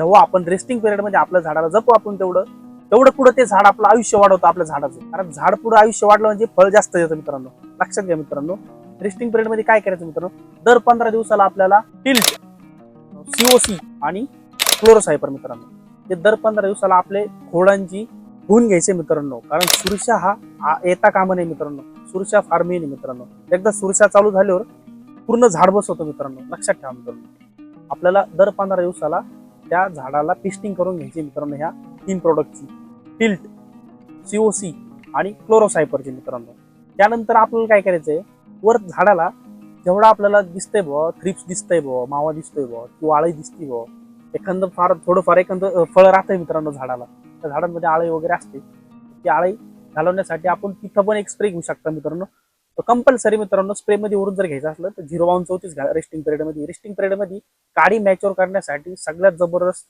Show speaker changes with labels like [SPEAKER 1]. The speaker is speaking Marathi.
[SPEAKER 1] जेव्हा आपण रेस्टिंग पिरियड मध्ये आपल्या झाडाला जपू आपण तेवढं तेवढं पुढे ते झाड आपलं आयुष्य वाढवतं आपल्या झाडाचं. कारण झाड पुढे आयुष्य वाढलं म्हणजे फळ जास्त येतं मित्रांनो. लक्षात घ्या मित्रांनो. रेस्टिंग पिरियड मध्ये काय करायचं मित्रांनो, दर 15 दिवसाला आपल्याला टिल्ट, सीओसी आणि क्लोरोसायपर मित्रांनो, हे दर 15 दिवसाला आपले खोडांची धुवून घ्यायचे मित्रांनो. कारण सुरक्षा हा येता कामा नाही मित्रांनो. सुरक्षा फार मेन आहे मित्रांनो. एकदा सुरक्षा चालू झाल्यावर पूर्ण झाड बसवतो मित्रांनो. लक्षात ठेवा मित्रांनो. आपल्याला दर 15 दिवसाला त्या झाडाला पिस्टिंग करून घ्यायची मित्रांनो. ह्या 3 प्रोडक्टची, टिल्ट, सीओसी आणि क्लोरोसायपरची मित्रांनो. त्यानंतर आपल्याला काय करायचंय, वर झाडाला जेवढा आपल्याला दिसतंय बुवा, थ्रिप्स दिसतंय बुवा, मावा दिसतोय बुवा, किंवा आळी दिसते बुवा, एखादं फार थोडंफार एखादं फळ राहतंय मित्रांनो झाडाला, त्या झाडांमध्ये आळी वगैरे असते, ती आळी घालवण्यासाठी आपण तिथं पण एक स्प्रे घेऊ शकता मित्रांनो. कंपल्सरी मित्रांनो स्प्रे मध्ये वरून जर घ्यायचं असलं तर 0.34 घ्या रेस्टिंग पिरियड मध्ये. रेस्टिंग पिरियड मध्ये काडी मॅच्युअर करण्यासाठी सगळ्यात जबरदस्त